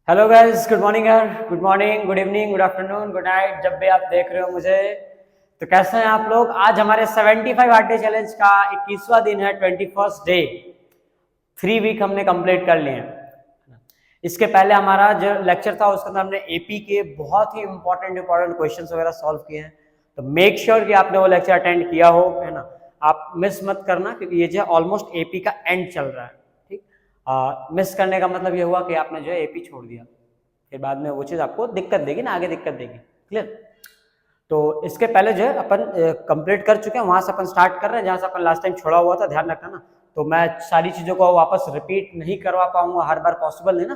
Hello guys, good morning यार। Good morning, good evening, good afternoon, good night, जब भी आप देख रहे हो मुझे। तो कैसे हैं आप लोग? आज हमारे 75 हार्ड डे चैलेंज का 21वां दिन है, 21st डे। 3 वीक हमने कंप्लीट कर लिए हैं। इसके पहले हमारा जो लेक्चर था उसके अंदर हमने एपी के बहुत ही इंपॉर्टेंट क्वेश्चंस वगैरह सॉल्व किए हैं। तो मेक श्योर कि आपने वो लेक्चर अटेंड किया हो, है ना। आप मिस मत करना, क्योंकि ये जो ऑलमोस्ट एपी का एंड चल रहा है। ठीक, मिस करने का मतलब ये हुआ कि आपने जो है एपी छोड़ दिया, फिर बाद में वो चीज़ आपको दिक्कत देगी ना, आगे दिक्कत देगी। क्लियर? तो इसके पहले जो है अपन कंप्लीट कर चुके हैं, वहां से अपन स्टार्ट कर रहे हैं जहां से अपन लास्ट टाइम छोड़ा हुआ था, ध्यान रखना ना। तो मैं सारी चीज़ों को वापस रिपीट नहीं करवा पाऊंगा, हर बार पॉसिबल नहीं ना।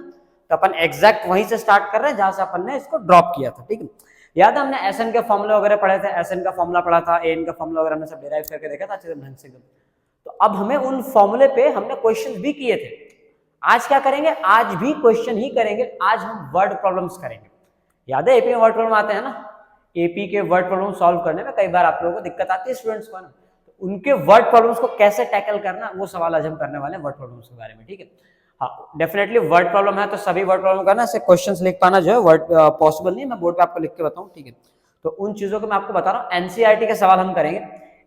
तो अपन एग्जैक्ट वहीं से स्टार्ट कर रहे हैं जहां से अपन ने इसको ड्रॉप किया था। ठीक है, याद है हमने एसएन के फॉर्मूले वगैरह पढ़े थे, एसएन का फॉर्मूला पढ़ा था, एन का फॉर्मूला वगैरह हमने सब डिराइव करके देखा था अच्छे से ढंग से। तो अब हमें उन फॉर्मूले पे हमने क्वेश्चन भी किए थे। आज क्या करेंगे? आज भी क्वेश्चन ही करेंगे। आज हम वर्ड प्रॉब्लम्स करेंगे। याद है एपी में वर्ड प्रॉब्लम आते हैं ना। एपी के वर्ड प्रॉब्लम सॉल्व करने में कई बार आप लोगों को दिक्कत आती है स्टूडेंट्स को ना। तो उनके वर्ड प्रॉब्लम्स को कैसे टैकल करना, वो सवाल आज हम करने वाले हैं वर्ड प्रॉब्लम्स के बारे में। ठीक है, हाँ डेफिनेटली वर्ड प्रॉब्लम है तो सभी वर्ड प्रॉब्लम करना, ऐसे क्वेश्चंस लिख पाना जो है वर्ड पॉसिबल नहीं है। मैं बोर्ड पे आपको लिख के बताऊं, ठीक है। तो उन चीजों को मैं आपको बता रहा हूँ। एनसीईआरटी के सवाल हम करेंगे।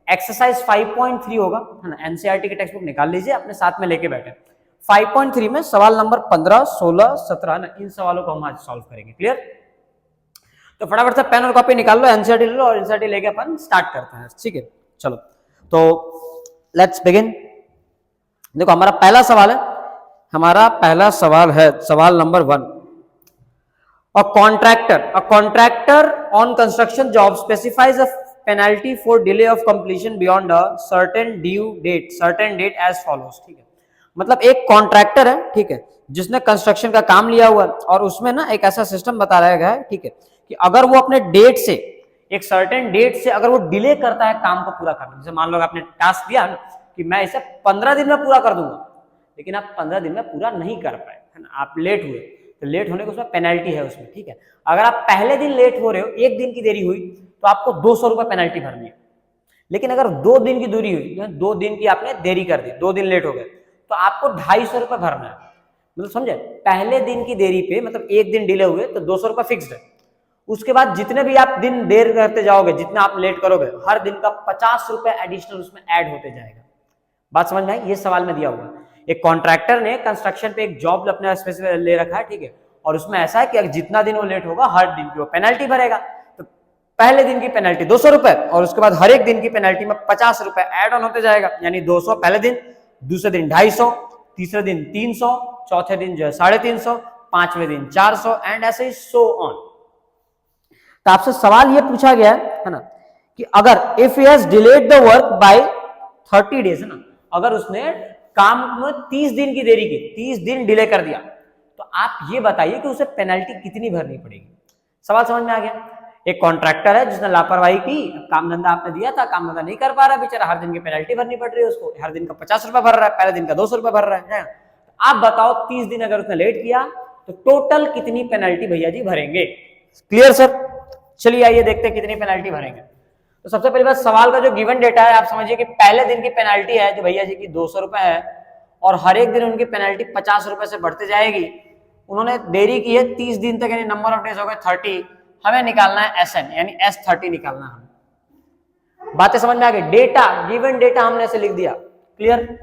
एक्सरसाइज 5.3 होगा, है ना। एनसीईआरटी के टेक्स्ट बुक निकाल लीजिए, अपने साथ में लेके बैठे। 5.3 में सवाल नंबर 15, 16, 17 ना, इन सवालों को हम आज सॉल्व करेंगे। क्लियर? तो फटाफट से पेन और कॉपी निकाल लो, एनसीईआरटी ले लो और एनसीईआरटी लेके अपन स्टार्ट करते हैं। ठीक है, चलो तो लेट्स बिगिन। देखो हमारा पहला सवाल है, हमारा पहला सवाल है सवाल number 1। A contractor on construction job specifies a penalty for delay of completion beyond a certain date as follows। ठीक है, मतलब एक कॉन्ट्रैक्टर है, ठीक है, जिसने कंस्ट्रक्शन का काम लिया हुआ है और उसमें ना एक ऐसा सिस्टम बताया गया है, ठीक है, कि अगर वो अपने डेट से, एक सर्टेन डेट से अगर वो डिले करता है काम को पूरा करना, जैसे मान लो आपने टास्क दिया कि मैं इसे 15 दिन में पूरा कर दूंगा, लेकिन आप 15 दिन में पूरा नहीं कर पाए, है ना, आप लेट हुए, तो लेट होने को उसमें पेनल्टी है उसमें। ठीक है, अगर आप पहले दिन लेट हो रहे हो, एक दिन की देरी हुई, तो आपको 200 रुपए पेनल्टी भरनी है। लेकिन अगर 2 दिन की दूरी हुई, 2 दिन की आपने देरी कर दी, 2 दिन लेट हो गए, तो आपको 250 रुपए भरना है। मतलब समझे, पहले दिन की देरी पे मतलब एक दिन डिले हुए तो 200 रुपए फिक्स्ड है। उसके बाद जितने भी आप दिन देर करते जाओगे, जितना आप लेट करोगे, हर दिन का 50 रुपए एडिशनल उसमें ऐड होते जाएगा। बात समझ में आई? ये सवाल में दिया हुआ है। एक कॉन्ट्रैक्टर ने कंस्ट्रक्शन पे एक जॉब अपने स्पेसिफिक ले रखा है, ठीक है, और उसमें ऐसा है कि जितना दिन वो लेट होगा हर दिन की वो पेनल्टी भरेगा। तो पहले दिन की पेनल्टी 200 रुपए और उसके बाद हर एक दिन की पेनल्टी में 50 रुपए ऐड ऑन होते जाएगा, यानी 200 पहले दिन, दूसरे दिन 250, तीसरे दिन 300, चौथे दिन जो है 350, पांचवें दिन 400 एंड ऐसे ही सो ऑन। तो आपसे सवाल ये पूछा गया है ना, कि अगर if he has delayed the work by 30 days, है ना, अगर उसने काम में 30 दिन की देरी की, 30 दिन डिले कर दिया, तो आप ये बताइए कि उसे पेनल्टी कितनी भरनी पड़ेगी। सवाल समझ में आ गया? एक कॉन्ट्रैक्टर है जिसने लापरवाही की, काम धंधा आपने दिया था, काम धंधा नहीं कर पा रहा बेचारा, हर दिन की पेनल्टी भरनी पड़ रही है उसको, हर दिन का 50 रुपए भर रहा है, पहले दिन का 200 रुपए भर रहा है। तो आप बताओ 30 दिन अगर उसने लेट किया तो टोटल कितनी पेनल्टी भैया जी भरेंगे? Clear sir? चलिए आइए देखते हैं कितनी पेनल्टी भरेंगे। तो सबसे पहली बात, सवाल का जो गिवन डेटा है आप समझिए कि पहले दिन की पेनल्टी है जो भैया जी की 200 रुपए है, और हर एक दिन उनकी पेनल्टी 50 रुपए से बढ़ते जाएगी। उन्होंने देरी की है 30 दिन तक, यानी नंबर ऑफ डेज हो गए 30। हमें निकालना है एसएन, यानी S30 निकालना है। बातें समझ में आ गई? डेटा, गिवन डेटा हमने ऐसे लिख दिया। क्लियर?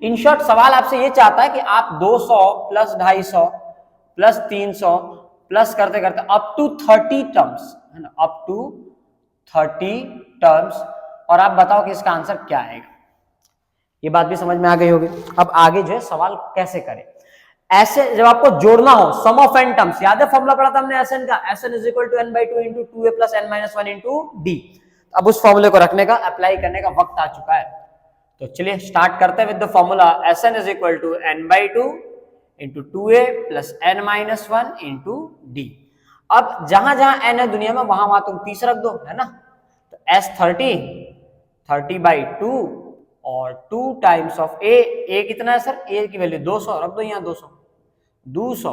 इन शॉर्ट सवाल आपसे ये चाहता है कि आप 200 प्लस 250 प्लस 300 प्लस करते करते अप टू 30 टर्म्स, है ना, अप टू 30 टर्म्स, और आप बताओ कि इसका आंसर क्या आएगा। ये बात भी समझ में आ गई होगी। अब आगे जो है सवाल कैसे करें। ऐसे जब आपको जोड़ना हो सम ऑफ एन टर्म्स, याद है फॉर्मूला पढ़ा था हमने एसएन का, S N is equal to n/2 into 2a plus n-1 into D. अब उस फॉर्मूले को रखने का, अप्लाई करने का वक्त आ चुका है। तो चलिए स्टार्ट करते हैं with the formula S N is equal to n/2 into 2a plus n-1 into D. अब जहां जहां n है दुनिया में, वहां वहां तुम 30 रख दो, है ना। तो S30 30/2 और 2 टाइम्स ऑफ a कितना है सर? a की वैल्यू 200, रख दो यहाँ 200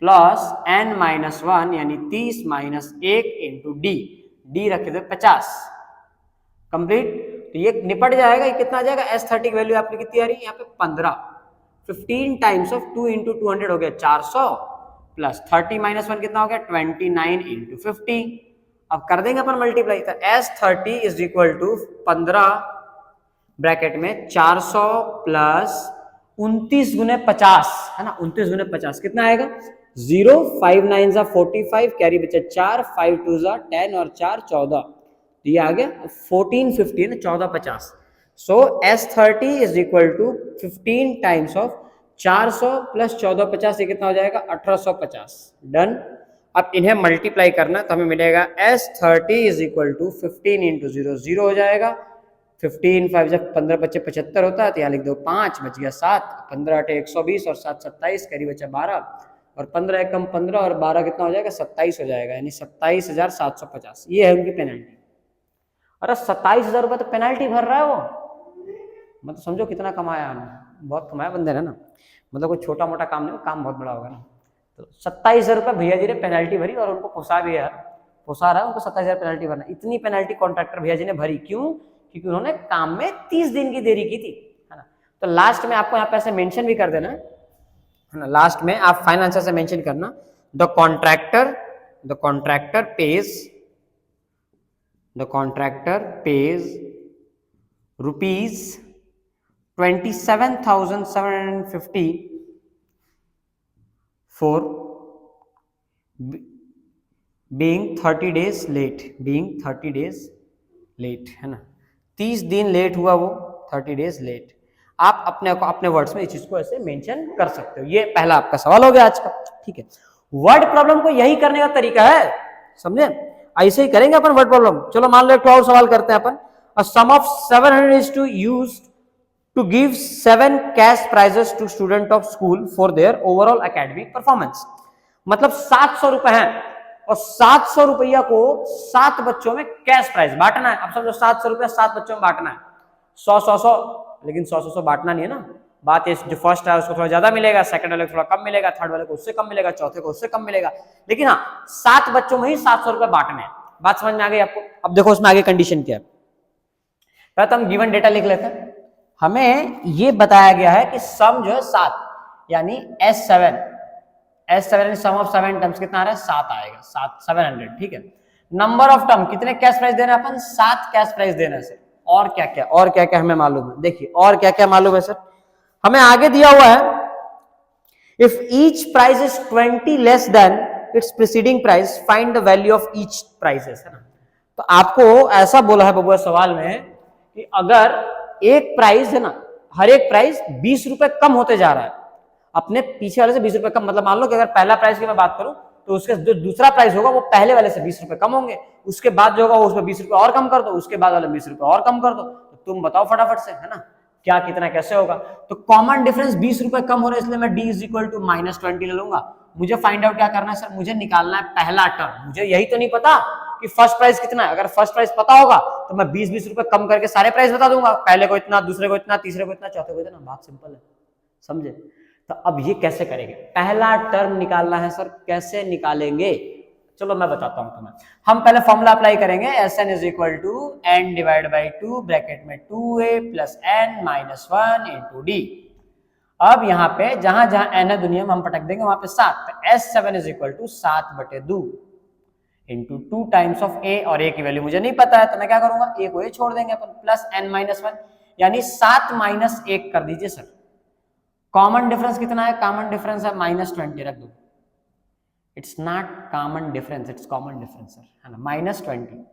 प्लस n-1 यानी 30 माइनस 1 इंटू डी रखे थे 50। कंप्लीट। तो ये निपट जाएगा, ये कितना आ जाएगा? S30 की वैल्यू आपने कितनी आ रही है यहाँ पे 15, 15 टाइम्स ऑफ 2 इंटू 200 हो गया 400 प्लस 30 माइनस 1 कितना हो गया 29 इंटू 50। अब कर देंगे अपन मल्टीप्लाई, तो S30 is equal to 15 bracket में 400 प्लस 29 गुने 50 है ना, 29 गुने 50 कितना आएगा 0, 5 9 जा 45, कैरी बचा 4, 5 2 जा 10 और 4 14, ये आ गया 1450 है ना 1450। So S30 is equal to 15 times of 400 plus 1450, ये कितना हो जाएगा 1850। डन। अब इन्हें मल्टीप्लाई करना तो हमें मिलेगा S30 is equal to 15 into 0 0 हो जाएगा, 15 5 जब 15 बच्चे 75 होता है तो यहाँ लिख दो 5 बच गया 7, 15 8 120 और 7 27, करीब बचा 12 और 15 एकम 15 और 12 कितना हो जाएगा 27 हो जाएगा, यानी 27,750। ये है उनकी पेनल्टी। अरे 27,000 रुपये तो पेनल्टी भर रहा है वो, मतलब समझो कितना कमाया हमने, बहुत कमाया बंदे ने ना, मतलब कोई छोटा मोटा काम नहीं, काम बहुत बड़ा होगा ना। तो 27,000 रुपये भैया जी ने पेनल्टी भरी और उनको पोसा भी है यार, पोसा रहा है उनको 27,000 पेनल्टी भरना। इतनी पेनल्टी कॉन्ट्रैक्टर भैया जी ने भरी क्यों? क्योंकि उन्होंने काम में 30 दिन की देरी की थी, है ना। तो लास्ट में आपको यहाँ पे ऐसे मेंशन भी कर देना है ना, लास्ट में आप फाइनल आंसर से मेंशन करना the contractor page rupees 27,750 for being 30 days late, है ना, 30 दिन लेट हुआ वो, 30 डेज लेट। आप अपने वर्ड्स में इस चीज को ऐसे मेंशन कर सकते हो। ये पहला आपका सवाल हो गया आज का, ठीक है। वर्ड प्रॉब्लम को यही करने का तरीका है, समझे, ऐसे ही करेंगे अपन वर्ड प्रॉब्लम। चलो मान लो एक और सवाल करते हैं अपन। A sum of 700 is to used to give 7 cash prizes to student of school for their overall academic performance। मतलब 700 रुपए हैं और 700 रुपया को 7 बच्चों में कैश प्राइज बांटना है। अब समझो 700 रुपया 7 बच्चों में बांटना है, 100 लेकिन 100 बांटना नहीं है ना। बात ये जो फर्स्ट है उसको थोड़ा ज्यादा मिलेगा, सेकंड वाले को थोड़ा कम मिलेगा, थर्ड वाले को उससे कम मिलेगा, चौथे को उससे कम मिलेगा, लेकिन हाँ 7 बच्चों में ही 700 रुपया बांटने हैं। बात समझ में आ गई आपको? अब देखो उसमें आगे कंडीशन क्या है। पहले तो हम गिवन डेटा लिख लेते हैं। हमें ये बताया गया है कि सम जो है 7, यानी S7 सम ऑफ 7 टर्म्स कितना आ रहा है 7 आएगा, 700, ठीक है। नंबर ऑफ टर्म कितने कैश प्राइस देना है अपन? 7 कैश प्राइस देना है सर। और क्या क्या हमें मालूम है? देखिए और क्या क्या मालूम है सर, हमें आगे दिया हुआ है if each price is 20 less than it's preceding price find the value of each prices, है ना। तो आपको ऐसा बोला है बबुआ सवाल में कि अगर एक प्राइस है ना, हर एक प्राइस 20 रुपए कम होते जा रहा है अपने पीछे वाले से, 20 रुपए कम, मतलब मान लो कि अगर पहला प्राइस की मैं बात करूं तो उसके जो दूसरा प्राइस होगा वो पहले वाले से 20 रुपए कम होंगे, उसके बाद जो होगा वो उसमें 20 रुपए और कम कर दो, उसके बाद वाले 20 रुपए और कम कर दो। तो तुम बताओ फटाफट से, है ना, क्या कितना कैसे होगा। तो कॉमन डिफरेंस 20 रुपए कम हो रहा है, इसलिए मैं D इज इक्वल टू -20 ले लूंगा। मुझे फाइंड आउट क्या करना है सर? मुझे निकालना है पहला टर्म। मुझे यही तो नहीं पता कि फर्स्ट प्राइस कितना है। अगर फर्स्ट प्राइस पता होगा तो मैं 20 रुपए कम करके सारे प्राइस बता दूंगा, पहले को इतना, दूसरे को इतना, तीसरे को इतना, चौथे को इतना। बात सिंपल है, समझे। तो अब ये कैसे करेंगे? पहला टर्म निकालना है सर, कैसे निकालेंगे? चलो मैं बताता हूं तुम्हें। हम पहले फॉर्मूला अप्लाई करेंगे, Sn is equal to n divide by 2 bracket में 2a plus n minus 1 into d। अब यहाँ पे जहां जहां n है दुनिया में हम पटक देंगे वहां पे 7, तो S7 is equal to 7/2 into 2 times of a, और a की वैल्यू मुझे नहीं पता है तो मैं क्या करूंगा, a को a छोड़ देंगे अपन, प्लस n माइनस 1, यानी 7 माइनस 1 कर दीजिए सर। कॉमन डिफरेंस कितना है? कॉमन डिफरेंस है -20, रख दो। It's not common difference, it's common difference sir, है ना, -20।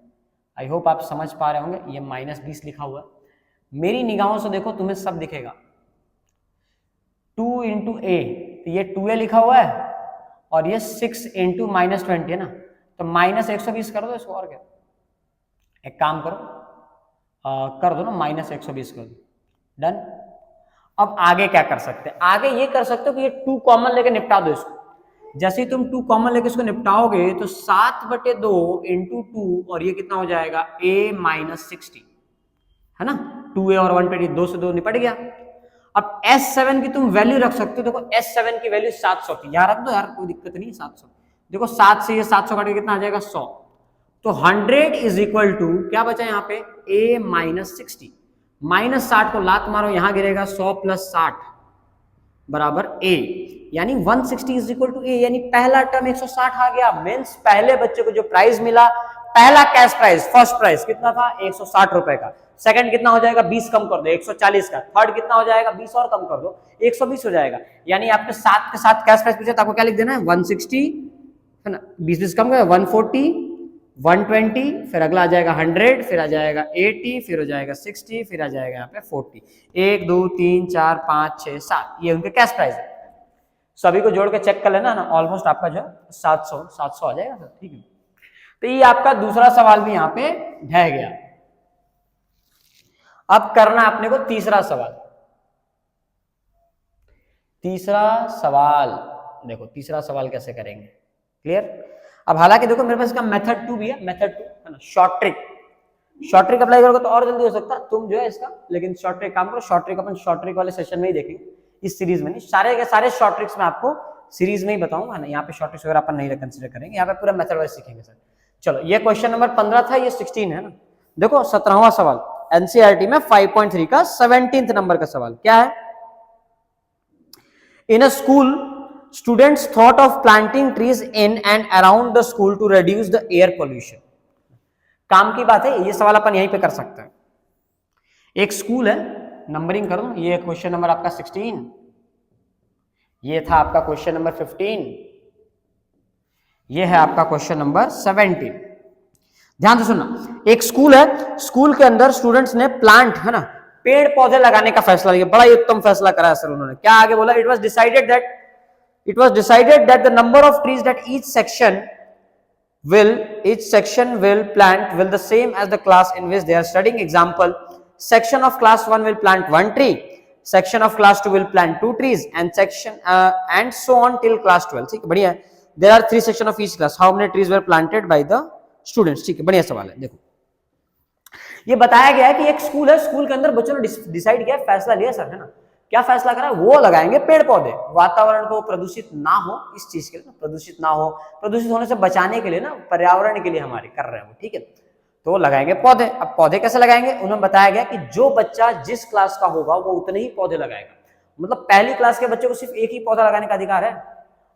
आई होप आप समझ पा रहे होंगे। ये -20 लिखा हुआ है, मेरी निगाहों से देखो तुम्हें सब दिखेगा। 2 इंटू a, तो ये 2a लिखा हुआ है, और ये 6 इंटू -20 है ना, तो -120 कर दो इसको, और क्या। एक काम करो, कर दो ना, -120 कर दो, डन। अब आगे क्या कर सकते हैं? आगे ये कर सकते हो कि ये 2 कॉमन लेके निपटा दो इसको। जैसे ही तुम 2 कॉमन लेके इसको निपटाओगे तो 7/2 इंटू 2, और ये कितना हो जाएगा a -60, है ना। 2a और 120, 2 से 2 निपट गया। अब S7 की तुम वैल्यू रख सकते हो। देखो S7 की वैल्यू 700 थी, यहाँ रख दो यार, कोई दिक्कत नहीं, 700। देखो 7 से ये 700 काट के कितना आ जाएगा 100, तो 100 इज इक्वल टू क्या बचा यहाँ पे, a -60। -60 को लात मारो, यहां गिरेगा 100 + 60, बराबर ए, यानी 160 इज इक्वल टू ए, यानी पहला टर्म 160 आ गया। मींस पहले बच्चे को जो प्राइस मिला, पहला कैश प्राइस, फर्स्ट प्राइस कितना था 160 रुपए का, सेकंड कितना हो जाएगा 20 कम कर दो 140 का, थर्ड कितना हो जाएगा 20 और कम कर दो 120 हो जाएगा। यानी आपने 7 के साथ कैश प्राइस पूछा तो आपको क्या लिख देना है 160 है ना, 20 कम कर 140 120, फिर अगला आ जाएगा 100, फिर आ जाएगा 80, फिर हो जाएगा 60, फिर आ जाएगा यहाँ पे 40। 1 2 3 4 5 6 7 ये उनके कैश प्राइस है। सभी को जोड़ के चेक कर लेना ना, ऑलमोस्ट आपका जो है 700 आ जाएगा सर, ठीक है। तो ये आपका दूसरा सवाल भी यहाँ पे ढह गया। अब करना अपने को तीसरा सवाल। तीसरा सवाल देखो, तीसरा सवाल कैसे करेंगे, क्लियर। अब हालांकि देखो मेरे पास इसका मेथड 2 भी है, मेथड 2 है ना, शॉर्ट ट्रिक अप्लाई करोगे तो और जल्दी हो सकता है तुम जो है इसका, लेकिन शॉर्ट ट्रिक काम करो। शॉर्ट ट्रिक अपन शॉर्ट ट्रिक वाले सेशन में ही देखेंगे, इस सीरीज में नहीं। सारे के सारे शॉर्ट ट्रिक्स में आपको सीरीज में ही बताऊंगा ना, यहाँ पे शॉर्ट ट्रिक्स वगैरह अपन नहीं कंसीडर करेंगे, यहाँ पे पूरा मेथड वाइज सीखेंगे सर। चलो ये क्वेश्चन नंबर 15 था, ये 16 है ना। देखो 17वां सवाल एनसीईआरटी में 5.3 का 17th नंबर का सवाल क्या है। In a school students thought of planting trees in and around the school to reduce the air pollution. काम की बात है, ये सवाल अपन यहीं पे कर सकते हैं। एक स्कूल है, नंबरिंग करो, ये क्वेश्चन नंबर आपका 16, ये था आपका क्वेश्चन नंबर 15, ये है आपका क्वेश्चन नंबर 17। ध्यान से सुनना, एक स्कूल है, स्कूल के अंदर स्टूडेंट्स ने प्लांट है ना, पेड़ पौधे लगाने का फैसला लिया। बड़ा ही उत्तम फैसला कराया सर उन्होंने। क्या आगे बोला, it was decided that the number of trees that each section will plant will the same as the class in which they are studying. Example, section of class 1 will plant 1 tree, section of class 2 will plant 2 trees, and and so on till class 12. ठीक है, बढ़िया है। There are 3 sections of each class. How many trees were planted by the students? ठीक है, बढ़िया सवाल है। देखो ये बताया गया है कि एक स्कूल है, स्कूल के अंदर बच्चों ने डिसाइड किया, फैसला लिया सर है ना। क्या फैसला करा, वो लगाएंगे पेड़ पौधे, वातावरण को प्रदूषित ना हो, इस चीज के लिए ना, प्रदूषित ना हो, प्रदूषित होने से बचाने के लिए ना, पर्यावरण के लिए हमारे कर रहे हैं वो, ठीक है। तो वो लगाएंगे पौधे। अब पौधे कैसे लगाएंगे, उन्होंने बताया गया कि जो बच्चा जिस क्लास का होगा वो उतने ही पौधे लगाएगा। मतलब पहली क्लास के बच्चे को सिर्फ एक ही पौधा लगाने का अधिकार है।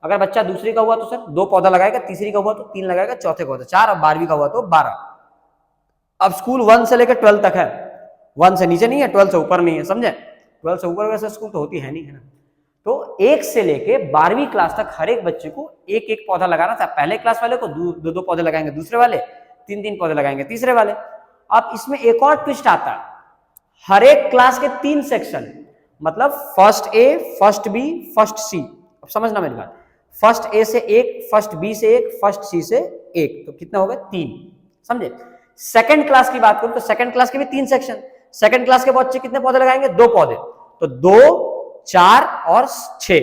अगर बच्चा दूसरी का हुआ तो सर 2 पौधा लगाएगा, तीसरी का हुआ तो 3 लगाएगा, चौथे का हुआ तो 4, और 12वीं का हुआ तो 12। अब स्कूल 1 से लेकर 12 तक है, 1 से नीचे नहीं है, 12 से ऊपर नहीं है, समझे। 12 से ऊपर वैसे स्कूल तो होती है नहीं, है ना। तो 1 से लेके 12वीं क्लास तक हर एक बच्चे को एक एक पौधा लगाना था। पहले क्लास वाले को 2 पौधे लगाएंगे, दूसरे वाले 3 पौधे लगाएंगे, तीसरे वाले। अब इसमें एक और ट्विस्ट आता है, हर एक क्लास के 3 सेक्शन, मतलब first A, first B, first सी। अब समझना मेरी बात, फर्स्ट ए से 1, फर्स्ट बी से 1, फर्स्ट सी से 1, तो कितना हो गया 3, समझे। सेकंड क्लास की बात करूं तो सेकंड क्लास के भी 3 सेक्शन, सेकंड क्लास के बच्चे कितने पौधे लगाएंगे, 2 पौधे, तो 2, 4 और 6,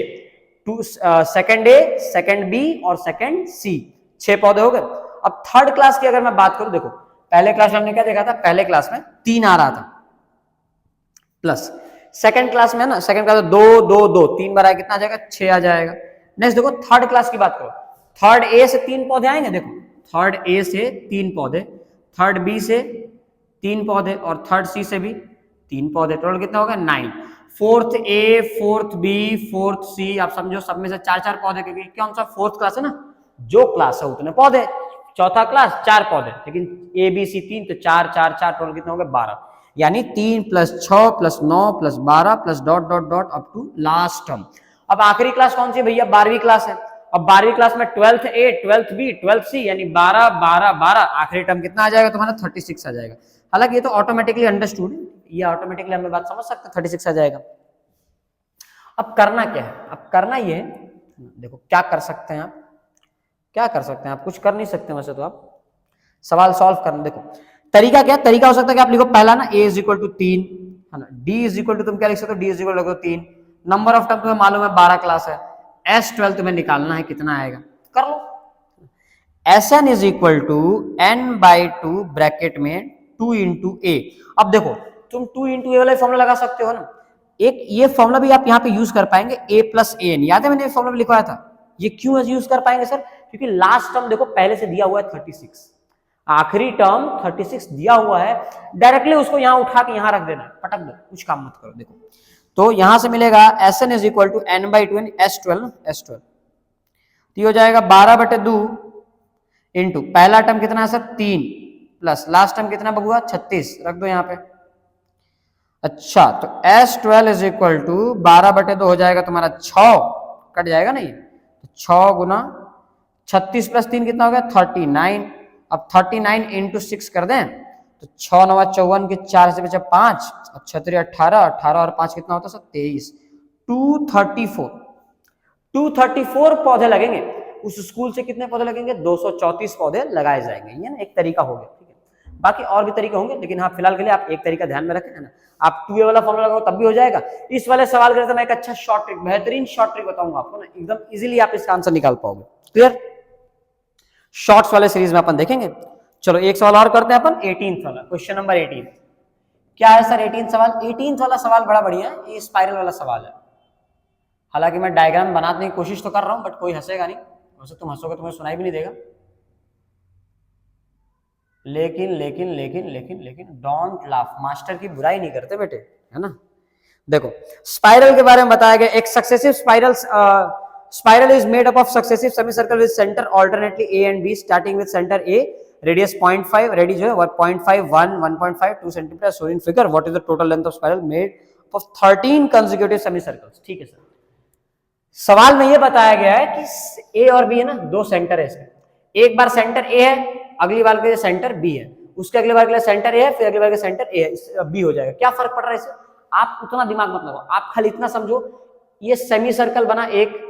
2 सेकंड ए, सेकंड बी और सेकंड सी, 6 पौधे हो गए। अब थर्ड क्लास की अगर मैं बात करूं, देखो पहले क्लास में हमने क्या देखा था, पहले क्लास में 3 आ रहा था, प्लस सेकंड क्लास में ना, सेकंड क्लास में 2 2 2 3 बार आएगा, कितना आ जाएगा 6 आ जाएगा। नेक्स्ट देखो थर्ड क्लास की बात करो, थर्ड ए से 3 पौधे आएंगे, देखो थर्ड ए से 3 पौधे, थर्ड बी से 3 पौधे और थर्ड सी से भी 3 पौधे, टोटल कितना होगा 9। फोर्थ ए, फोर्थ बी, फोर्थ सी, आप समझो सब में से 4 पौधे, क्योंकि कौन सा फोर्थ क्लास है ना, जो क्लास है उतने पौधे। चौथा क्लास 4 पौधे, लेकिन ए बी सी 3, तो 4 4 4, टोटल कितना हो गया 12, यानी 3 + 6 + 9 + 12 + dot dot dot up to last term. अब आखिरी क्लास कौन सी भैया, 12वीं क्लास है। अब 12वीं क्लास में 12th ए, 12th बी, 12th सी, यानी 12 12 12, आखिरी टर्म कितना आ जाएगा तुम्हारा 36 आ जाएगा। हालांकि ये तो ऑटोमेटिकली अंडरस्टूड है, ये ऑटोमेटिकली हमें बात समझ सकते हैं, 36 आ जाएगा। अब करना क्या है, अब करना ये है, देखो क्या कर सकते हैं आप, क्या कर सकते हैं आप, कुछ कर नहीं सकते वैसे तो। आप सवाल सॉल्व करना, देखो तरीका क्या, तरीका हो सकता है कि आप लिखो पहला ना a = 3 है ना, d = तुम क्या लिख सकते हो, d = 3, नंबर ऑफ टर्म तुम्हें मालूम है 12 क्लास है, S12 तुम्हें निकालना है, कितना आएगा कर लो। Sn = n/2 ब्रैकेट में 2 × a। अब देखो तुम 2 × a वाला फॉर्मूला लगा सकते हो ना, एक ये फॉर्मूला भी आप यहाँ पे यूज कर पाएंगे, a + an, याद है मैंने फॉर्मूला लिखवाया था। ये क्यों यूज कर पाएंगे सर, क्योंकि लास्ट टर्म देखो पहले से दिया हुआ है 36, आखिरी टर्म 36 दिया हुआ है, डायरेक्टली उसको यहां उठा के यहां रख देना, पटक दो, कुछ काम मत करो। देखो तो यहां से मिलेगा Sn is equal to n by two S12 तो हो जाएगा 12/2 इंटू पहला टर्म कितना है सर 3 प्लस लास्ट टर्म कितना बगुआ 36 रख दो यहाँ पे। अच्छा तो S12 इज इक्वल टू 12/2 हो जाएगा तुम्हारा 6 कट जाएगा ना ये तो 6 गुना 36 प्लस 3 कितना हो गया 39। अब 39 इंटू 6 कर दें तो 6 9 54 के 4 से बचा 5 और 6 18 18 और 5 कितना होता है सर 23 234 पौधे लगेंगे। उस स्कूल से कितने पौधे लगेंगे 234 पौधे लगाए जाएंगे। ये ना एक तरीका हो गया, ठीक है। बाकी और भी तरीके होंगे लेकिन हाँ फिलहाल के लिए आप एक तरीका ध्यान में रखें, है ना। आप 2a वाला फॉर्मूला लगाओ तब भी हो जाएगा। इस वाले सवाल के लिए मैं एक अच्छा शॉर्ट ट्रिक, बेहतरीन शॉर्ट ट्रिक बताऊंगा आपको ना, एकदम इजीली आप इसका आंसर निकाल पाओगे। क्लियर? शॉर्ट्स वाले सीरीज में अपन देखेंगे। चलो एक सवाल और करते हैं अपन 18th वाला, क्वेश्चन नंबर 18। क्या है सर 18th सवाल? 18th वाला सवाल बड़ा बढ़िया है, ये स्पाइरल वाला सवाल है। हालांकि मैं डायग्राम बनाने की कोशिश तो कर रहा हूं बट कोई हंसेगा नहीं, वैसे तुम हंसोगे तुम्हें सुनाई भी नहीं देगा। लेकिन लेकिन लेकिन लेकिन लेकिन डोंट लाफ, मास्टर की बुराई नहीं करते बेटे, है ना। देखो स्पाइरल के बारे में बताया गया, एक successive spiral is made up of successive semicircle with centre alternately A and B starting with centre A, radius 0.5, radius जो है 0.5 1 1.5 2 centimetre, shown in figure. What is the total length of spiral made of 13 consecutive semicircles. ठीक है sir, सवाल में ये बताया गया है कि ए और बी है ना, दो सेंटर है इसके। एक बार सेंटर ए है, अगली बार के लिए सेंटर बी है, उसके अगली बार के लिए सेंटर ए है, फिर अगली बार के सेंटर ए है, बी हो जाएगा। क्या फर्क पड़ रहा है इससे? आप उतना दिमाग मत लगाओ, आप खाली इतना समझो ये सेमी सर्कल बना एक,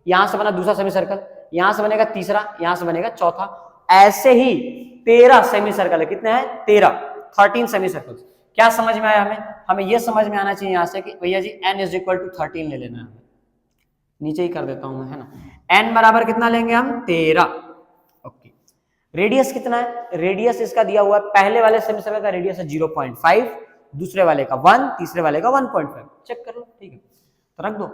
यहां से बना दूसरा सेमी सर्कल, यहां से बनेगा तीसरा, यहां से बनेगा चौथा, ऐसे ही 13 सेमी सर्कल है। कितने हैं? 13 सेमी सर्कल। क्या समझ में आया? हमें यह समझ में आना चाहिए यहां से कि भैया जी n इज इक्वल टू 13 ले लेना है। नीचे ही कर देता हूं मैं, है ना। n बराबर कितना लेंगे हम? 13। ओके, रेडियस कितना है? रेडियस इसका दिया हुआ है, पहले वाले सेमीसर्कल का रेडियस है 0.5, दूसरे वाले का 1, तीसरे वाले का 1.5। चेक कर लो, ठीक है। तो रख दो,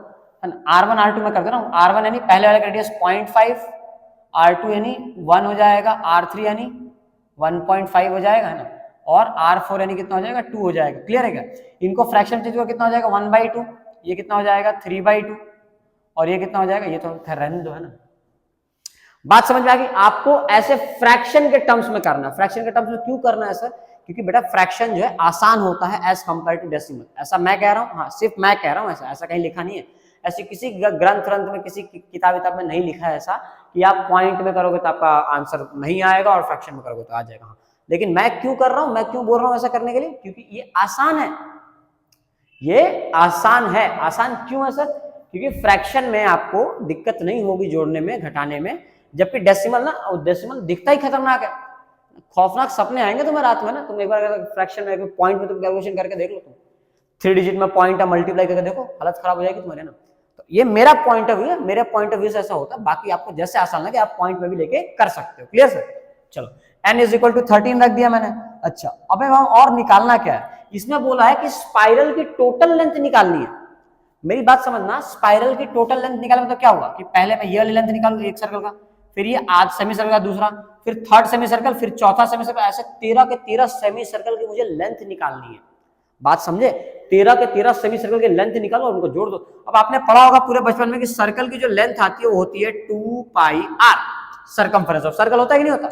है ना। R1 R2 में कर दे रहा हूं। R1 यानी पहले वाले का रेडियस 0.5, R2 यानी 1 हो जाएगा, R3 यानी 1.5 हो जाएगा, है ना, और R4 यानी कितना हो जाएगा? 2 हो जाएगा। क्लियर है क्या? इनको फ्रैक्शन चेंज हुआ कितना हो जाएगा? 1/2। ये कितना हो जाएगा? 3/2। और ये कितना हो जाएगा? ये तो रहने दो, है ना। बात समझ में आ गई? आपको ऐसे फ्रैक्शन के टर्म्स में करना है। फ्रैक्शन के टर्म्स में क्यों करना है सर? क्योंकि बेटा फ्रैक्शन जो है आसान होता है एज कंपेयर टू डेसिमल। ऐसा मैं कह रहा हूं, हाँ सिर्फ मैं कह रहा हूं, ऐसा कहीं लिखा नहीं है। ऐसी किसी ग्रंथ में, किसी किताब में नहीं लिखा है ऐसा कि आप पॉइंट में करोगे तो आपका आंसर नहीं आएगा और फ्रैक्शन में करोगे तो आ जाएगा। लेकिन मैं क्यों कर रहा हूं, मैं क्यों बोल रहा हूं ऐसा करने के लिए? क्योंकि ये आसान है, ये आसान है। आसान क्यों है सर? क्योंकि फ्रैक्शन में आपको दिक्कत नहीं होगी जोड़ने में, घटाने में, जबकि डेसिमल ना, डेसिमल दिखता ही खतरनाक है। खौफनाक सपने आएंगे तुम्हें रात में ना। तुम एक बार फ्रैक्शन में, पॉइंट में तुम कैलकुलेशन करके देख लो, तुम 3 डिजिट में पॉइंट मल्टीप्लाई करके देखो, हालत खराब हो जाएगी तुम्हारे ना। तो ये मेरा पॉइंट ऑफ व्यू है, मेरे पॉइंट ऑफ व्यू से ऐसा होता है। बाकी आपको जैसे आसान लगे आप पॉइंट में भी लेके कर सकते हो। Clear sir? चलो n इज इक्वल टू 13 रख दिया मैंने। अच्छा अब हम और निकालना क्या है? इसमें बोला है कि स्पाइरल की टोटल लेंथ निकालनी है। मेरी बात समझना, स्पाइरल की टोटल लेंथ निकालने में तो क्या हुआ कि पहले मैं ये वाली लेंथ निकालूं एक सर्कल का, फिर ये आज सेमी सर्कल का दूसरा, फिर थर्ड सेमी सर्कल, फिर चौथा सेमी सर्कल, ऐसे 13 के 13 सेमी सर्कल की मुझे लेंथ निकालनी है। बात समझे? 13 के 13 सेमी सर्कल की लेंथ निकालो और उनको जोड़ दो। अब आपने पढ़ा होगा पूरे बचपन में कि सर्कल की जो लेंथ आती है वो होती है 2πr, सर्कमफेरेंस ऑफ सर्कल होता है कि नहीं होता?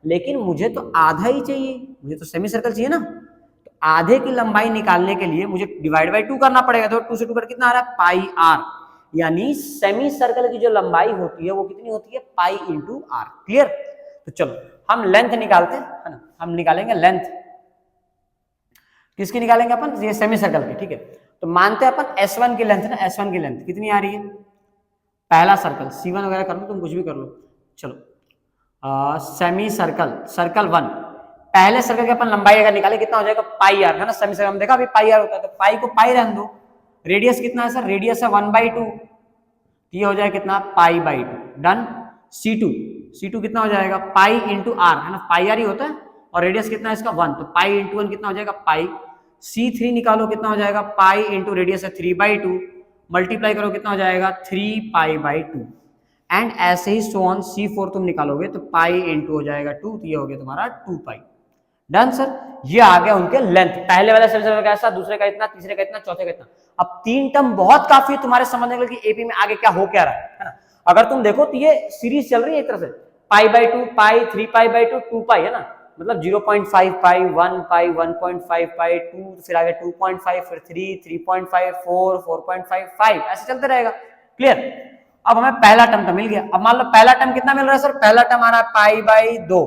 लेकिन मुझे तो आधा ही चाहिए, मुझे तो सेमी सर्कल चाहिए ना। तो आधे की लंबाई निकालने के लिए मुझे डिवाइड बाय 2 करना पड़ेगा। तो 2 से 2 कर कितना आ रहा है? πr। यानी सेमी सर्कल की जो लंबाई होती है वो कितनी होती है? Pi into R. क्लियर? तो चलो हम लेंथ निकालते हैं, है ना। हम निकालेंगे लेंथ, किसकी निकालेंगे अपन? ये सेमी सर्कल की। ठीक है, तो मानते हैं अपन S1 की लेंथ ना, S1 की लेंथ कितनी आ रही है? पहला सर्कल C1 वगैरह कर लो, तुम कुछ भी कर लो। चलो सेमी सर्कल, सर्कल 1, पहले सर्कल की अपन लंबाई अगर निकाले कितना हो जाएगा? पाई आर, है ना। सेमी सर्कल में देखा अभी पाई आर होता है, तो पाई को पाई रहने दो। रेडियस कितना है सर? रेडियस है 1/2, ये हो जाएगा कितना? π/2। डन। C2 कितना हो जाएगा? पाई इंटू आर, है ना, पाई आर ही होता है। और रेडियस कितना है इसका? 1, तो पाई इंटू 1 कितना हो जाएगा? पाई। C3 निकालो कितना हो जाएगा? पाई इंटू रेडियस है 3/2, मल्टीप्लाई करो कितना हो जाएगा? 3π/2। एंड ऐसे ही सो ऑन। C4 तुम निकालोगे तो पाई इंटू हो जाएगा 2, तो ये हो गया तुम्हारा 2π। Done sir. ये आ गया उनके लेंथ, पहले वाला सेल का ऐसा, दूसरे का इतना, तीसरे का इतना, चौथे का इतना। अब 3 टर्म बहुत काफी है तुम्हारे समझने के लिए कि एपी में आगे क्या हो क्या रहा है ना। अगर तुम देखो तो ये सीरीज चल रही है एक तरह से, π/2, पाई, 3π/2, 2π है ना, मतलब 0.5 पाई, 1 पाई, 1.5 पाई, 2, फिर आगे 2.5, फिर 3, 3.5, 4, 4.5, 5, ऐसे चलते रहेगा। क्लियर। अब हमें पहला टर्म तो मिल गया। अब मान लो पहला टर्म कितना मिल रहा है सर, पहला टर्म आ रहा है π/2।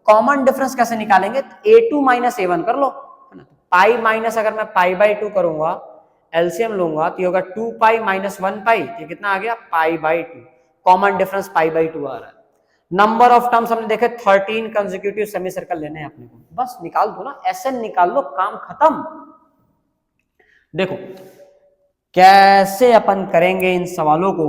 कॉमन डिफरेंस कैसे निकालेंगे, a2 माइनस a1 कर लो, है ना। पाई माइनस, अगर मैं π/2 करूंगा, एलसीएम लूंगा तो होगा 2π माइनस 1π, ये कितना आ गया π/2। कॉमन डिफरेंस π/2 आ रहा है। नंबर ऑफ टर्म्स हमने देखे 13 कंसेक्यूटिव सेमी सर्कल लेने हैं अपने को, बस निकाल दो ना, एसएन निकाल लो, काम खत्म। देखो कैसे अपन करेंगे इन सवालों को।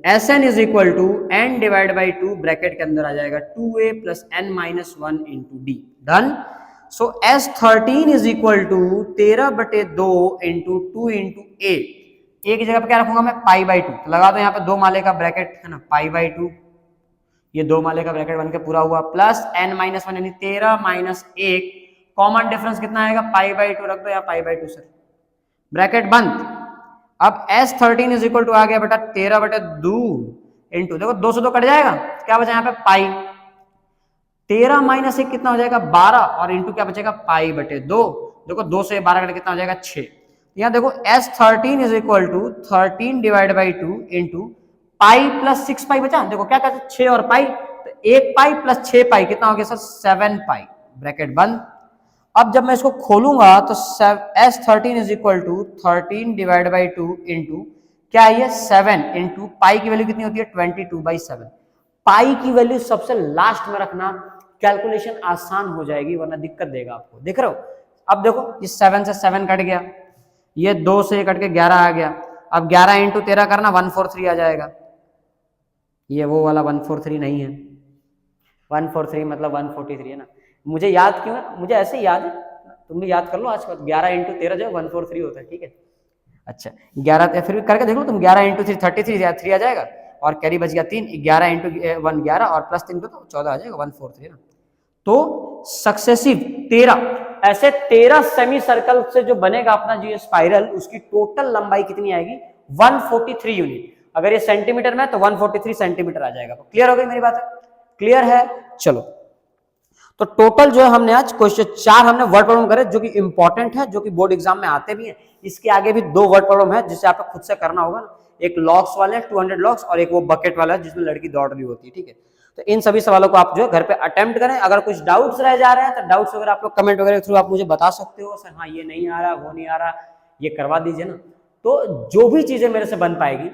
S N is equal to N divide by 2, bracket के अंदर आ जाएगा 2a plus N minus 1 into D. Done. So S13 is equal to 13/2 into 2 into A. एक जगह पे क्या रखूंगा मैं, π/2, तो लगा दो यहाँ पे 2 माले का ब्रैकेट है ना, π/2, ये 2 माले का ब्रैकेट बन के पूरा हुआ, प्लस n माइनस 1 यानी 13 माइनस 1, कॉमन डिफरेंस कितना आएगा π/2, रख दो यहाँ π/2 सर, ब्रैकेट बंद। अब S13 इज इक्वल टू आ गया बेटा 13/2 इंटू, देखो 2 से 2 कट जाएगा, क्या बचा यहाँ पे पाई, 13 माइनस 1 कितना हो जाएगा 12, और इंटू क्या बचेगा π/2। देखो 2 से 12 कट कितना हो जाएगा 6। यहाँ देखो S13 is equal to 13 divide by 2 into pi plus 6π बचा, देखो क्या कहते हैं 6 और पाई, तो 1 पाई प्लस 6 पाई कितना हो गया सर 7 पाई, ब्रैकेट बंद। अब जब मैं इसको खोलूंगा तो S13 is equal to 13 divide by 2 into क्या है ये 7 इंटू पाई की वैल्यू कितनी होती है 22/7। पाई की वैल्यू सबसे लास्ट में रखना, कैलकुलेशन आसान हो जाएगी, वरना दिक्कत देगा आपको। देख रहे हो, अब देखो ये 7 से 7 कट गया, ये 2 से कट के 11 आ गया, अब 11 इंटू 13 करना 143 आ जाएगा, ये वो वाला 143 नहीं है, 143 मतलब 143 है ना। मुझे याद क्यों है, मुझे ऐसे याद है, तुम भी याद कर लो आज के बाद, 11 इंटू 13 जो 143 होता है, ठीक है। अच्छा 11 फिर भी करके देख लो तुम, 11 इंटू 3 33 या 3 आ जाएगा, और कैरी बच गया 3, 11 इंटू 1 11 और प्लस 3 तो 14 आ जाएगा, 143 ना। तो सक्सेसिव 13, ऐसे 13 सेमी सर्कल से जो बनेगा अपना जो स्पाइरल, उसकी टोटल लंबाई कितनी आएगी 143 यूनिट। अगर ये सेंटीमीटर में तो 143 सेंटीमीटर आ जाएगा। क्लियर हो गई मेरी बात, क्लियर है। चलो तो टोटल जो है हमने आज क्वेश्चन 4 हमने वर्ड प्रॉब्लम करे, जो कि इंपॉर्टेंट है, जो कि बोर्ड एग्जाम में आते भी हैं। इसके आगे भी 2 वर्ड प्रॉब्लम है जिसे आपको खुद से करना होगा ना, एक लॉक्स वाले 200 लॉक्स, और एक वो बकेट वाला है जिसमें लड़की दौड़ रही होती है, ठीक है। तो इन सभी सवालों को आप जो है घर पे अटेम्प्ट करें। अगर कुछ डाउट्स रह जा रहे हैं तो डाउट्स वगैरह आप लोग कमेंट वगैरह के थ्रू आप मुझे बता सकते हो, सर हाँ ये नहीं आ रहा, वो नहीं आ रहा, ये करवा दीजिए ना। तो जो भी चीजें मेरे से बन पाएगी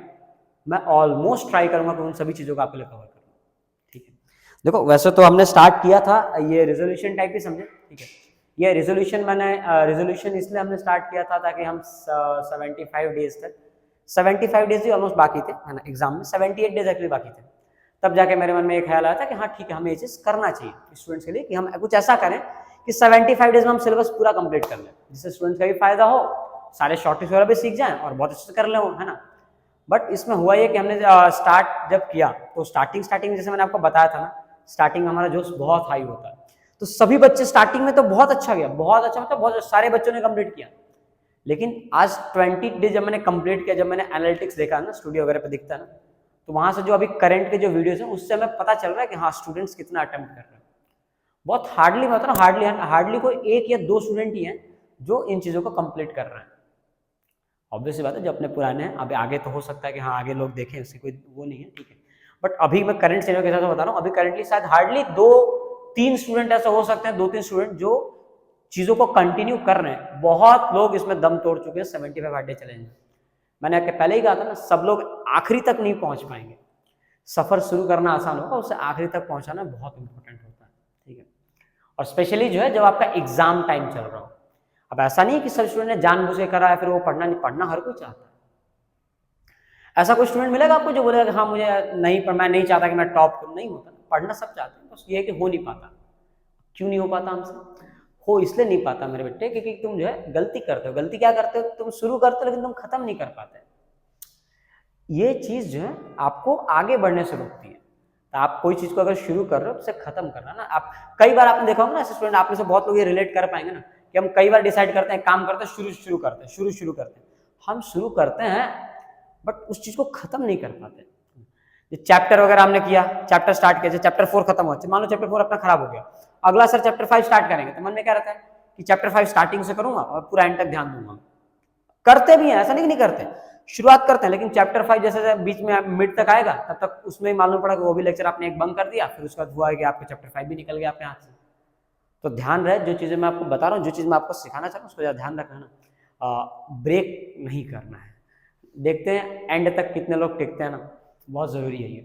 मैं ऑलमोस्ट ट्राई करूंगा कि उन सभी चीजों को आपके लिए कवर करूँ, ठीक है। देखो वैसे तो हमने स्टार्ट किया था ये रेजोल्यूशन टाइप ही समझे, ठीक है। ये रेजोल्यूशन मैंने रेजोल्यूशन इसलिए हमने स्टार्ट किया था ताकि हम 75 डेज तक, 75 डेज ही ऑलमोस्ट बाकी थे है ना एग्जाम में, 78 डेज एक्चुअली बाकी थे। तब जाके मेरे मन में एक ख्याल आया था कि हाँ ठीक है, हमें ये चीज़ करना चाहिए स्टूडेंट्स के लिए, कि हम कुछ ऐसा करें कि 75 डेज में हम सिलेबस पूरा कंप्लीट कर लें, जिससे स्टूडेंट्स का भी फायदा हो, सारे शॉर्टेज वगैरह भी सीख जाएं और बहुत अच्छे से कर लें, है ना। बट इसमें हुआ ये कि हमने स्टार्ट जब किया तो स्टार्टिंग जैसे मैंने आपको बताया था ना, स्टार्टिंग में हमारा जोश बहुत हाई होता है, तो सभी बच्चे स्टार्टिंग में तो बहुत अच्छा गया, बहुत अच्छा मतलब बहुत सारे बच्चों ने कंप्लीट किया। लेकिन आज 20 डेज जब मैंने कंप्लीट किया, जब मैंने एनालिटिक्स देखा ना, स्टूडियो वगैरह पे दिखता है ना, तो वहां से जो अभी करंट के जो वीडियोस हैं उससे हमें पता चल रहा है कि हाँ स्टूडेंट्स कितना अटेम्प्ट कर रहे हैं। बहुत हार्डली मैं बता रहा हूँ, हार्डली कोई 1 या 2 स्टूडेंट ही हैं जो इन चीज़ों को कंप्लीट कर रहे हैं। ऑब्वियस बात है, जो अपने पुराने हैं, अभी आगे तो हो सकता है कि हाँ आगे लोग देखें, उससे कोई वो नहीं है, ठीक है। बट अभी मैं करंट सिनेरियो के हिसाब से बता रहा हूँ, अभी करंटली शायद हार्डली 2-3 स्टूडेंट ऐसे हो सकते हैं, 2-3 स्टूडेंट जो चीज़ों को कंटिन्यू कर रहे हैं। बहुत लोग इसमें दम तोड़ चुके हैं 75 हार्ड डे चैलेंज में। मैंने पहले ही कहा था ना, सब लोग आखिरी तक नहीं पहुंच पाएंगे। सफर शुरू करना आसान होगा, उससे आखिरी तक पहुंचाना बहुत इंपॉर्टेंट होता है, ठीक है। और स्पेशली जो है जब आपका एग्जाम टाइम चल रहा हो। अब ऐसा नहीं है कि सब स्टूडेंट ने जानबूझ के करा है फिर वो पढ़ना नहीं, पढ़ना हर कोई चाहता है। ऐसा कोई स्टूडेंट मिलेगा आपको जो बोलेगा हाँ मुझे नहीं, मैं नहीं चाहता कि मैं टॉप करूं, नहीं होता। पढ़ना सब चाहते हैं, बस ये है कि हो नहीं पाता। क्यों नहीं हो पाता हमसे? हो इसलिए नहीं पाता मेरे बेटे क्योंकि तुम जो है गलती करते हो। गलती क्या करते हो? तुम शुरू करते हो लेकिन तुम खत्म नहीं कर पाते। ये चीज जो है आपको आगे बढ़ने से रोकती है। तो आप कोई चीज को अगर शुरू कर रहे हो तो उसे खत्म करना ना। आप कई बार आपने देखा होगा ना ऐसे स्टूडेंट, आप में से बहुत लोग ये रिलेट कर पाएंगे ना कि हम कई बार डिसाइड करते हैं, काम करते हैं, शुरू करते हैं, हम शुरू करते हैं बट उस चीज को खत्म नहीं कर पाते। चैप्टर वगैरह हमने किया, चैप्टर स्टार्ट किया, चैप्टर 4 खत्म हुआ, मान लो चैप्टर 4 अपना खराब हो गया, अगला सर चैप्टर 5 स्टार्ट करेंगे तो मन में क्या रहता है कि चैप्टर 5 स्टार्टिंग से करूंगा और पूरा एंड तक ध्यान दूंगा। करते भी हैं, ऐसा नहीं करते, शुरुआत करते हैं, लेकिन चैप्टर 5 जैसे बीच में मिड तक आएगा तब तक उसमें मालूम पड़ा कि वो भी लेक्चर आपने एक बंक कर दिया, फिर उसके बाद हुआ है कि आपका चैप्टर 5 भी निकल गया आपके हाथ से। तो ध्यान रहे, जो चीजें मैं आपको बता रहा हूँ, जो चीज मैं आपको सिखाना चाह रहा हूँ उसको ज्यादा ध्यान रखना ना, ब्रेक नहीं करना है। देखते हैं एंड तक कितने लोग टिकते हैं ना, बहुत जरूरी है ये।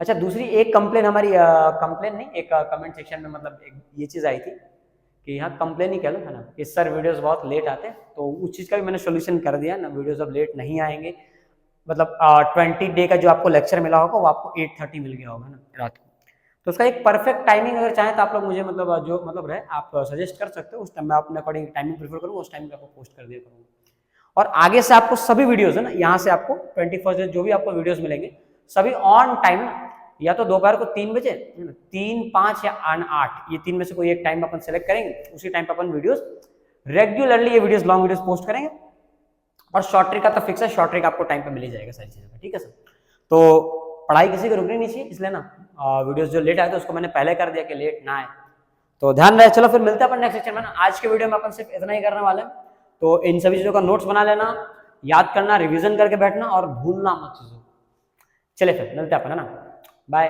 अच्छा, दूसरी एक कंप्लेन हमारी, कंप्लेन नहीं, एक कमेंट सेक्शन में मतलब एक ये चीज आई थी कि यहाँ कंप्लेन ही कह लो है ना कि सर वीडियोस बहुत लेट आते हैं, तो उस चीज का भी मैंने सोल्यूशन कर दिया ना, वीडियोस अब लेट नहीं आएंगे। मतलब 20 डे का जो आपको लेक्चर मिला होगा वो आपको 8:30 मिल गया होगा ना रात को, तो उसका एक परफेक्ट टाइमिंग अगर चाहें तो आप लोग मुझे मतलब जो मतलब रहे आप सजेस्ट कर सकते हो, उस टाइम मैं अपने अकॉर्डिंग टाइमिंग प्रेफर करूँगा, उस टाइम पे आपको पोस्ट कर दिया करूँगा। और आगे से आपको सभी वीडियोस है ना, यहाँ से आपको 21 जो भी आपको वीडियोस मिलेंगे सभी ऑन टाइम ना, या तो दोपहर को 3 बजे, 3, 5 या 8, ये 3 में से कोई एक टाइम अपन सेलेक्ट करेंगे, उसी टाइम पे अपन वीडियोस रेगुलरली ये वीडियोस लॉन्ग वीडियोस पोस्ट करेंगे। और शॉर्ट ट्रिक का तो फिक्स है, शॉर्ट ट्रिक आपको टाइम पे मिल ही जाएगा सारी चीजों का, ठीक है सर। तो पढ़ाई किसी को रुकनी नहीं चाहिए, इसलिए ना वीडियोस जो लेट आए थे उसको मैंने पहले कर दिया कि लेट ना आए, तो ध्यान रहे। चलो फिर मिलते हैं अपन नेक्स्ट सेक्शन में ना। आज के वीडियो में अपन सिर्फ इतना ही करने वाले हैं, तो इन सभी चीजों का नोट्स बना लेना, याद करना, रिविजन करके बैठना और भूलना मत चीजों। चले फिर मिलते हैं अपन है ना, बाय।